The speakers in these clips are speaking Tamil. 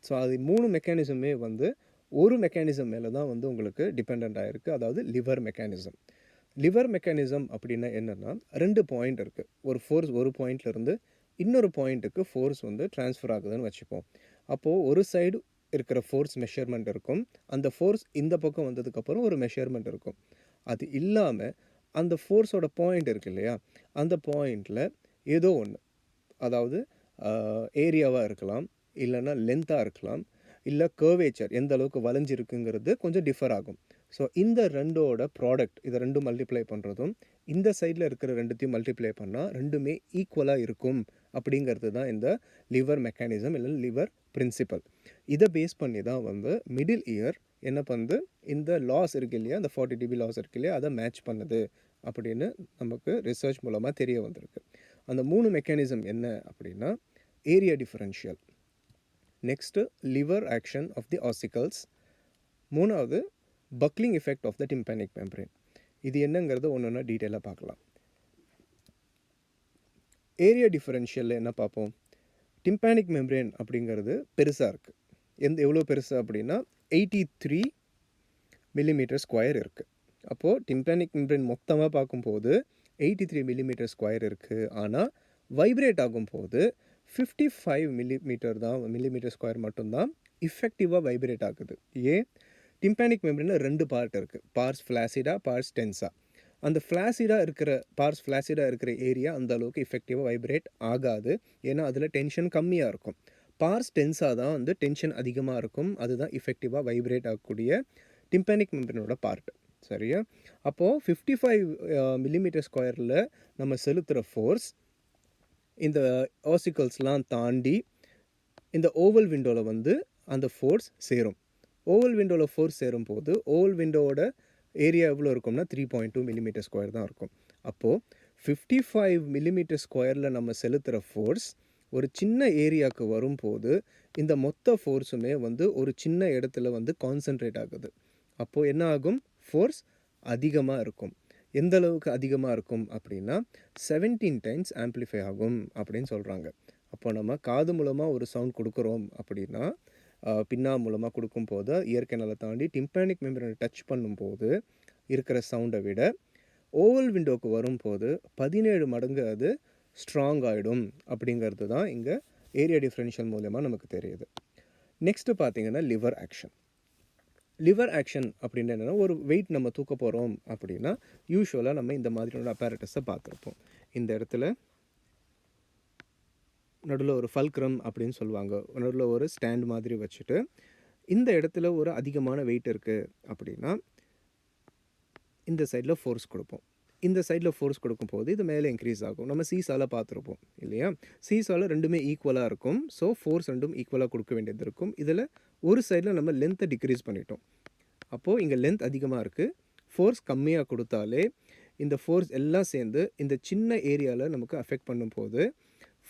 ஸோ அது 3 மெக்கானிசமே வந்து ஒரு மெக்கானிசம் மேலே தான் வந்து உங்களுக்கு டிபெண்டன்ட் ஆகிருக்கு, அதாவது லிவர் மெக்கானிசம். லிவர் மெக்கானிசம் அப்படின்னா என்னென்னா 2 பாயிண்ட் இருக்குது. ஒரு ஃபோர்ஸ் ஒரு பாயிண்ட்லேருந்து இன்னொரு பாயிண்ட்டுக்கு ஃபோர்ஸ் வந்து ட்ரான்ஸ்ஃபர் ஆகுதுன்னு வச்சுப்போம். அப்போது ஒரு சைடு இருக்கிற ஃபோர்ஸ் மெஷர்மெண்ட் இருக்கும், அந்த ஃபோர்ஸ் இந்த பக்கம் வந்ததுக்கப்புறம் ஒரு மெஷர்மெண்ட் இருக்கும். அது இல்லாமல் அந்த ஃபோர்ஸோட பாயிண்ட் இருக்கு இல்லையா, அந்த பாயிண்டில் ஏதோ ஒன்று, அதாவது ஏரியாவாக இருக்கலாம், இல்லைன்னா லென்த்தாக இருக்கலாம், இல்லை கர்வேச்சர் எந்த அளவுக்கு வளைஞ்சிருக்குங்கிறது கொஞ்சம் டிஃபர் ஆகும். ஸோ இந்த ரெண்டோட ப்ராடக்ட், இதை ரெண்டும் மல்டிப்ளை பண்ணுறதும் இந்த சைடில் இருக்கிற ரெண்டுத்தையும் மல்டிப்ளை பண்ணால் ரெண்டுமே ஈக்குவலாக இருக்கும் அப்படிங்கிறது தான் இந்த லிவர் மெக்கானிசம் இல்லை லிவர் பிரின்சிபல். இதை பேஸ் பண்ணி தான் வந்து மிடில் இயர் என்ன பண்ணுது, இந்த லாஸ் இருக்கு இல்லையா, இந்த 40 dB லாஸ் இருக்கு இல்லையா, அதை மேட்ச் பண்ணுது அப்படின்னு நமக்கு ரிசர்ச் மூலமாக தெரிய வந்திருக்கு. அந்த 3 மெக்கானிசம் என்ன அப்படின்னா area differential, next lever action of the ossicles, மூணாவது buckling effect of the tympanic membrane. இது என்னங்கிறது ஒன்று ஒன்றா டீட்டெயிலாக பார்க்கலாம். ஏரியா டிஃபரன்ஷியலில் என்ன பார்ப்போம், டிம்பேனிக் மெம்பரேன் அப்படிங்கிறது பெருசாக இருக்குது. எவ்வளோ பெருசு அப்படின்னா 83 mm² இருக்குது. அப்போது டிம்பேனிக் மெம்பரேன் மொத்தமாக பார்க்கும்போது 83 mm² இருக்குது. ஆனால் வைப்ரேட் ஆகும்போது 55 mm² மட்டும்தான் இஃபெக்டிவாக வைப்ரேட் ஆகுது. ஏன், டிம்பேனிக் மெம்பரேனில் 2 பார்ட் இருக்குது, பார்ஸ் ஃப்ளாசிடா, பார்ஸ் டென்சா. அந்த ஃப்ளாசிடாக இருக்கிற ஏரியா அந்த அளவுக்கு இஃபெக்டிவாக வைப்ரேட் ஆகாது, ஏன்னா அதில் டென்ஷன் கம்மியாக இருக்கும். பார்ஸ் டென்சா தான் வந்து டென்ஷன் அதிகமாக இருக்கும், அதுதான் இஃபெக்டிவாக வைப்ரேட் ஆகக்கூடிய டிம்பேனிக் மெம்பரேனோட பார்ட். சரியா? அப்போது 55 mm² நம்ம செலுத்துகிற ஃபோர்ஸ் இந்த ஆசிக்கல்ஸ்லாம் தாண்டி இந்த ஓவல் விண்டோவில் வந்து அந்த ஃபோர்ஸ் சேரும். ஓவல் விண்டோவில் ஃபோர்ஸ் சேரும்போது ஓவல் விண்டோவோட ஏரியா எவ்வளோ இருக்கும்னா 3.2 mm² தான் இருக்கும். அப்போது 55 mm² நம்ம செலுத்துகிற ஃபோர்ஸ் ஒரு சின்ன ஏரியாவுக்கு வரும்போது இந்த மொத்த ஃபோர்ஸுமே வந்து ஒரு சின்ன இடத்துல வந்து கான்சன்ட்ரேட் ஆகுது. அப்போது என்ன ஆகும், ஃபோர்ஸ் அதிகமாக இருக்கும். எந்த அளவுக்கு அதிகமாக இருக்கும் அப்படின்னா 17 டைம்ஸ் ஆம்ப்ளிஃபை ஆகும் அப்படின்னு சொல்கிறாங்க. அப்போ நம்ம காது மூலமாக ஒரு சவுண்ட் கொடுக்குறோம் அப்படின்னா பின்னா மூலமாக கொடுக்கும்போது இயற்கை நலை தாண்டி டிம்பேனிக் மெம்பரேனை டச் பண்ணும்போது இருக்கிற சவுண்டை விட ஓவல் விண்டோவுக்கு வரும்போது 17 மடங்கு அது ஸ்ட்ராங் ஆகிடும் அப்படிங்கிறது தான் இங்கே ஏரியா டிஃப்ரென்ஷியல் மூலமாக நமக்கு தெரியுது. நெக்ஸ்ட்டு பார்த்திங்கன்னா லிவர் ஆக்ஷன். லிவர் ஆக்ஷன் அப்படின்னு என்னென்னா, ஒரு வெயிட் நம்ம தூக்க போகிறோம் அப்படின்னா யூஸ்வலாக நம்ம இந்த மாதிரியான அப்பேரட்டஸை பார்த்துருப்போம். இந்த இடத்துல நடுவில் ஒரு ஃபல்க்ரம் அப்படின்னு சொல்லுவாங்க, நடுவில் ஒரு ஸ்டாண்ட் மாதிரி வச்சுட்டு இந்த இடத்துல ஒரு அதிகமான வெயிட் இருக்குது அப்படின்னா இந்த சைடில் ஃபோர்ஸ் கொடுப்போம். இந்த சைடில் ஃபோர்ஸ் கொடுக்கும்போது இது மேலே இன்க்ரீஸ் ஆகும். நம்ம சீசாவில் பார்த்துருப்போம் இல்லையா, சீசாவில் ரெண்டுமே ஈக்குவலாக இருக்கும். ஸோ ஃபோர்ஸ் ரெண்டும் ஈக்குவலாக கொடுக்க வேண்டியது இருக்கும். இதில் ஒரு சைடில் நம்ம லென்த்தை டிக்ரீஸ் பண்ணிட்டோம். அப்போது இங்கே லென்த் அதிகமாக இருக்குது, ஃபோர்ஸ் கம்மியாக கொடுத்தாலே இந்த ஃபோர்ஸ் எல்லாம் சேர்ந்து இந்த சின்ன ஏரியாவில் நமக்கு அஃபெக்ட் பண்ணும்போது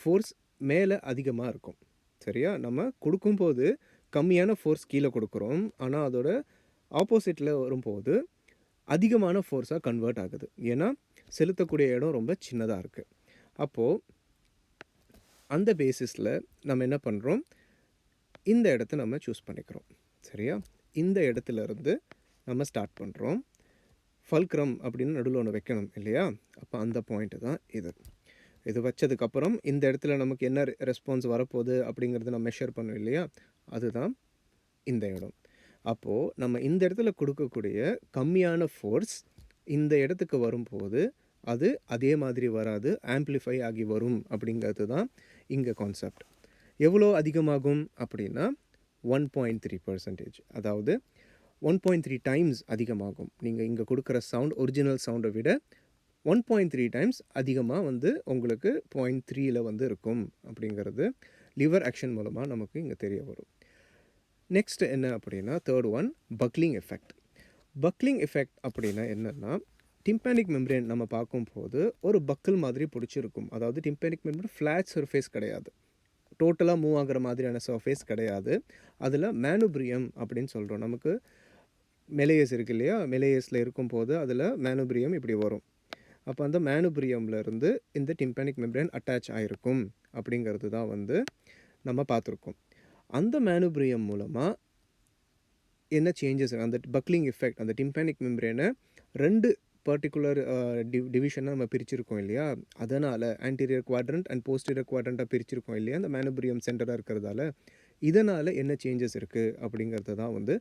ஃபோர்ஸ் மேலே அதிகமாக இருக்கும். சரியா? நம்ம கொடுக்கும்போது கம்மியான ஃபோர்ஸ் கீழே கொடுக்குறோம், ஆனால் அதோட ஆப்போசிட்டில் வரும்போது அதிகமான ஃபோர்ஸாக கன்வெர்ட் ஆகுது, ஏன்னா செலுத்தக்கூடிய இடம் ரொம்ப சின்னதாக இருக்குது. அப்போது அந்த பேசிஸில் நம்ம என்ன பண்ணுறோம், இந்த இடத்த நம்ம சூஸ் பண்ணிக்கிறோம். சரியா? இந்த இடத்துலேருந்து நம்ம ஸ்டார்ட் பண்ணுறோம். ஃபல்க்ரம் அப்படின்னு நடுவில் ஒன்று வைக்கணும் இல்லையா, அப்போ அந்த பாயிண்ட்டு தான் இது வச்சதுக்கப்புறம் இந்த இடத்துல நமக்கு என்ன ரெஸ்பான்ஸ் வரப்போகுது அப்படிங்கிறத நம்ம மெஷர் பண்ணோம் இல்லையா, அதுதான் இந்த இடம். அப்போது நம்ம இந்த இடத்துல கொடுக்கக்கூடிய கம்மியான ஃபோர்ஸ் இந்த இடத்துக்கு வரும்போது அது அதே மாதிரி வராது, ஆம்ப்ளிஃபை ஆகி வரும் அப்படிங்கிறது தான் இங்கே கான்செப்ட். எவ்வளோ அதிகமாகும் அப்படின்னா 1.3%, அதாவது 1.3 டைம்ஸ் அதிகமாகும். நீங்கள் இங்கே கொடுக்குற சவுண்ட் ஒரிஜினல் சவுண்டை விட 1.3 டைம்ஸ் அதிகமாக வந்து உங்களுக்கு 0.3ல் வந்து இருக்கும் அப்படிங்கிறது லிவர் ஆக்ஷன் மூலமாக நமக்கு இங்கே தெரிய வரும். நெக்ஸ்ட் என்ன அப்படின்னா third one, buckling effect. Buckling effect அப்படின்னா என்னென்னா, டிம்பேனிக் மெம்பரேன் நம்ம பார்க்கும்போது ஒரு பக்கிள் மாதிரி பிடிச்சிருக்கும். அதாவது டிம்பேனிக் மெம்பரேன் ஃப்ளாட் சர்ஃபேஸ் கிடையாது, டோட்டலாக மூவ் ஆகிற மாதிரியான சர்ஃபேஸ் கிடையாது. அதில் மேனுப்ரியம் அப்படின்னு சொல்கிறோம். நமக்கு மெலேயஸ் இருக்குது இல்லையா, மெலேயஸில் இருக்கும்போது அதில் மேனுப்ரியம் இப்படி வரும். அப்போ அந்த மேனுப்ரியம்லேருந்து இந்த டிம்பேனிக் மெம்பரேன் அட்டாச் ஆகிருக்கும் அப்படிங்கிறது தான் வந்து நம்ம பார்த்துருக்கோம். அந்த மேனுப்ரியம் மூலமாக என்ன சேஞ்சஸ் அந்த பக்லிங் எஃபெக்ட் அந்த டிம்பேனிக் மெம்பரேனை 2 பர்டிகுலர் டிவிஷனாக நம்ம பிரிச்சிருக்கோம் இல்லையா, அதனால் ஆன்டீரியர் குவாட்ரண்ட் அண்ட் போஸ்டீரியர் குவாட்ரண்ட்டாக பிரிச்சிருக்கோம் இல்லையா அந்த மேனுப்ரியம் சென்டராக இருக்கிறதால, இதனால் என்ன சேஞ்சஸ் இருக்குது அப்படிங்கிறது தான் வந்து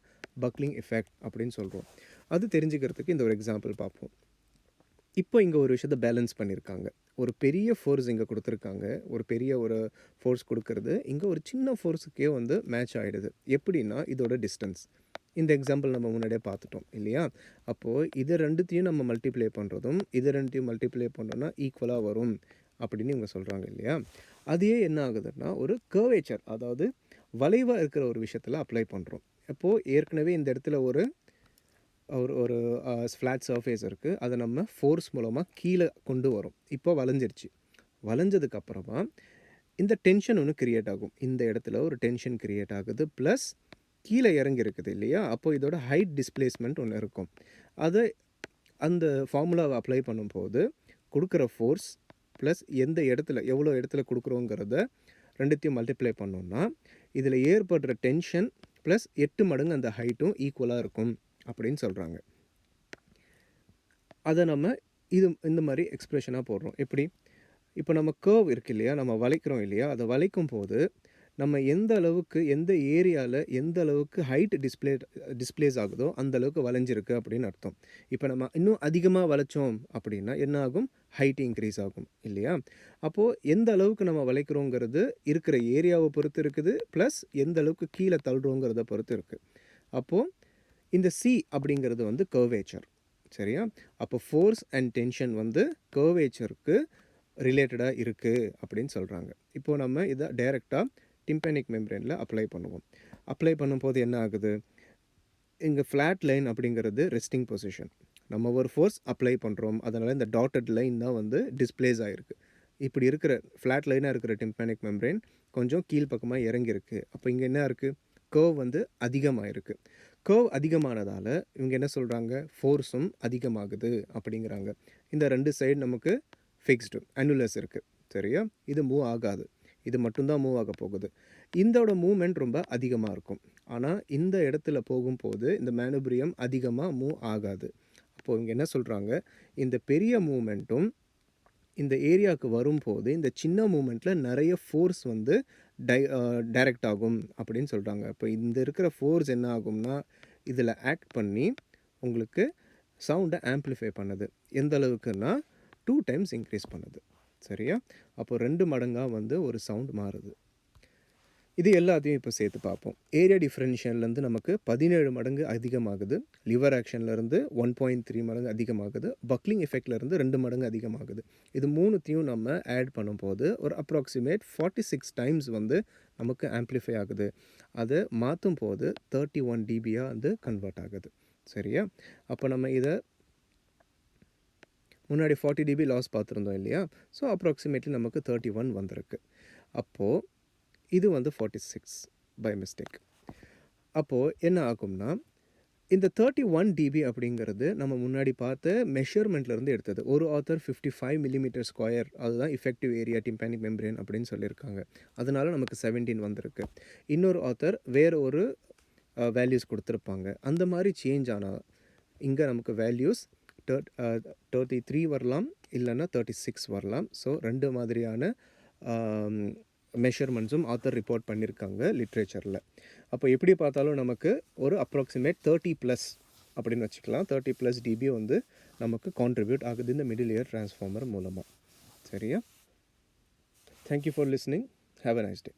பக்லிங் எஃபெக்ட் அப்படின்னு சொல்கிறோம். அது தெரிஞ்சுக்கிறதுக்கு இந்த ஒரு எக்ஸாம்பிள் பார்ப்போம். இப்போ இங்கே ஒரு விஷயத்தை பேலன்ஸ் பண்ணியிருக்காங்க. ஒரு பெரிய ஃபோர்ஸ் இங்கே கொடுத்துருக்காங்க. ஒரு பெரிய ஒரு ஃபோர்ஸ் கொடுக்கறது இங்கே ஒரு சின்ன ஃபோர்ஸுக்கே வந்து மேட்ச் ஆகிடுது. எப்படின்னா இதோட டிஸ்டன்ஸ். இந்த எக்ஸாம்பிள் நம்ம முன்னாடியே பார்த்துட்டோம் இல்லையா. அப்போது இது ரெண்டுத்தையும் நம்ம மல்டிப்ளை பண்ணுறதும் இது ரெண்டுத்தையும் மல்டிப்ளை பண்ணோன்னா ஈக்குவலாக வரும் அப்படின்னு இவங்க சொல்கிறாங்க இல்லையா. அதையே என்ன ஆகுதுன்னா ஒரு கர்வேச்சர், அதாவது வளைவாக இருக்கிற ஒரு விஷயத்தில் அப்ளை பண்ணுறோம். அப்போது ஏற்கனவே இந்த இடத்துல ஒரு ஒரு ஃப்ளாட் சர்ஃபேஸ் இருக்குது. அதை நம்ம ஃபோர்ஸ் மூலமாக கீழே கொண்டு வரோம். இப்போ வளைஞ்சிருச்சு. வளைஞ்சதுக்கப்புறமா இந்த டென்ஷன் ஒன்று க்ரியேட் ஆகும். இந்த இடத்துல ஒரு டென்ஷன் க்ரியேட் ஆகுது. ப்ளஸ் கீழே இறங்கி இருக்குது இல்லையா. அப்போது இதோட ஹைட் டிஸ்பிளேஸ்மெண்ட் ஒன்று இருக்கும். அதை அந்த ஃபார்முலாவை அப்ளை பண்ணும்போது கொடுக்குற ஃபோர்ஸ் ப்ளஸ் எந்த இடத்துல எவ்வளோ இடத்துல கொடுக்குறோங்கிறத ரெண்டுத்தையும் மல்டிப்ளை பண்ணோம்னா இதில் ஏற்படுற டென்ஷன் ப்ளஸ் 8 மடங்கு அந்த ஹைட்டும் ஈக்குவலாக இருக்கும் அப்படின்னு சொல்கிறாங்க. அதை நம்ம இந்த மாதிரி எக்ஸ்ப்ரெஷனாக போடுறோம். எப்படி? இப்போ நம்ம கர்வ் இருக்குது இல்லையா, நம்ம வளைக்கிறோம் இல்லையா, அதை வளைக்கும் போது நம்ம எந்த அளவுக்கு எந்த ஏரியாவில் எந்த அளவுக்கு ஹைட் டிஸ்பிளேஸ் ஆகுதோ அந்த அளவுக்கு வளைஞ்சிருக்கு அப்படின்னு அர்த்தம். இப்போ நம்ம இன்னும் அதிகமாக வளைச்சோம் அப்படின்னா என்ன ஆகும்? ஹைட் இன்க்ரீஸ் ஆகும் இல்லையா. அப்போது எந்த அளவுக்கு நம்ம வளைக்கிறோங்கிறது இருக்கிற ஏரியாவை பொறுத்து இருக்குது, ப்ளஸ் எந்த அளவுக்கு கீழே தள்ளுறோங்கிறத பொறுத்து இருக்குது. அப்போது இந்த சி அப்படிங்கிறது வந்து கர்வேச்சர், சரியா. அப்போ ஃபோர்ஸ் அண்ட் டென்ஷன் வந்து கர்வேச்சருக்கு ரிலேட்டடாக இருக்குது அப்படின்னு சொல்கிறாங்க. இப்போது நம்ம இதை டைரெக்டாக டிம்பேனிக் மெம்பரேனில் அப்ளை பண்ணுவோம். அப்ளை பண்ணும்போது என்ன ஆகுது? இங்கே ஃப்ளாட் லைன் அப்படிங்கிறது ரெஸ்டிங் பொசிஷன். நம்ம ஒரு ஃபோர்ஸ் அப்ளை பண்ணுறோம், அதனால் இந்த டாட்டட் லைன் தான் வந்து டிஸ்பிளேஸ் ஆகிருக்கு. இப்படி இருக்கிற ஃப்ளாட் லைனாக இருக்கிற டிம்பேனிக் மெம்பரேன் கொஞ்சம் கீழ்ப்பக்கமாக இறங்கியிருக்கு. அப்போ இங்கே என்ன இருக்குது? கர்வ் வந்து அதிகமாக இருக்குது. கர்வ் அதிகமானதால் இவங்க என்ன சொல்கிறாங்க? ஃபோர்ஸும் அதிகமாகுது அப்படிங்கிறாங்க. இந்த 2 சைடு நமக்கு ஃபிக்ஸ்டு அனுலஸ் இருக்குது, சரியா. இது மூவ் ஆகாது, இது மட்டும்தான் மூவ் ஆக போகுது. இதோட மூவ்மெண்ட் ரொம்ப அதிகமாக இருக்கும். ஆனால் இந்த இடத்துல போகும்போது இந்த மேனுப்ரியம் அதிகமாக மூவ் ஆகாது. அப்போது இவங்க என்ன சொல்கிறாங்க? இந்த பெரிய மூவ்மெண்ட்டும் இந்த ஏரியாவுக்கு வரும்போது இந்த சின்ன மூமெண்ட்டில் நிறைய ஃபோர்ஸ் வந்து டைரக்ட் ஆகும் அப்படின்னு சொல்கிறாங்க. இப்போ இந்த இருக்கிற ஃபோர்ஸ் என்ன ஆகும்னா இதில் ஆக்ட் பண்ணி உங்களுக்கு சவுண்டை ஆம்ப்ளிஃபை பண்ணுது. எந்த அளவுக்குன்னா 2 டைம்ஸ் இன்க்ரீஸ் பண்ணுது, சரியா. அப்போ 2 மடங்காக வந்து ஒரு சவுண்ட் மாறுது. இது எல்லாத்தையும் இப்போ சேர்த்து பார்ப்போம். ஏரியா டிஃப்ரென்ஷியன்லேருந்து நமக்கு 17 மடங்கு அதிகமாகுது. லிவர் ஆக்ஷன்லேருந்து 1.3 மடங்கு அதிகமாகுது. பக்லிங் எஃபெக்ட்லேருந்து 2 மடங்கு அதிகமாகுது. இது மூணுத்தையும் நம்ம ஆட் பண்ணும்போது ஒரு அப்ராக்சிமேட் 46 டைம்ஸ் வந்து நமக்கு ஆம்ப்ளிஃபை ஆகுது. அதை மாற்றும் போது 31 dBயாக வந்து கன்வெர்ட் ஆகுது, சரியா. அப்போ நம்ம இதை முன்னாடி 40 dB லாஸ் பார்த்துருந்தோம் இல்லையா. ஸோ அப்ராக்சிமேட்லி நமக்கு 31 வந்திருக்கு. அப்போது இது வந்து 46 பை மிஸ்டேக். அப்போது என்ன ஆகும்னா இந்த 31 dB அப்படிங்கிறது நம்ம முன்னாடி பார்த்த மெஷர்மெண்ட்லேருந்து எடுத்தது. ஒரு ஆத்தர் 55 மில்லிமீட்டர் ஸ்கொயர், அதுதான் இஃபெக்டிவ் ஏரியா டிம்பேனிக் மெம்பரேன் அப்படின்னு சொல்லியிருக்காங்க. அதனால் நமக்கு 17 வந்திருக்கு. இன்னொரு ஆத்தர் வேறு ஒரு வேல்யூஸ் கொடுத்துருப்பாங்க. அந்த மாதிரி சேஞ்ச் ஆனால் இங்கே நமக்கு வேல்யூஸ் 33 வரலாம், இல்லைன்னா 36 வரலாம். ஸோ 2 மாதிரியான மெஷர்மெண்ட்ஸும் ஆத்தர் ரிப்போர்ட் பண்ணியிருக்காங்க லிட்ரேச்சரில். அப்போ எப்படி பார்த்தாலும் நமக்கு ஒரு அப்ராக்சிமேட் 30+ அப்படின்னு வச்சுக்கலாம். 30+ dB வந்து நமக்கு கான்ட்ரிபியூட் ஆகுது இந்த மிடில் இயர் டிரான்ஸ்ஃபார்மர் மூலமாக, சரியா. Thank you for listening. Have a nice day.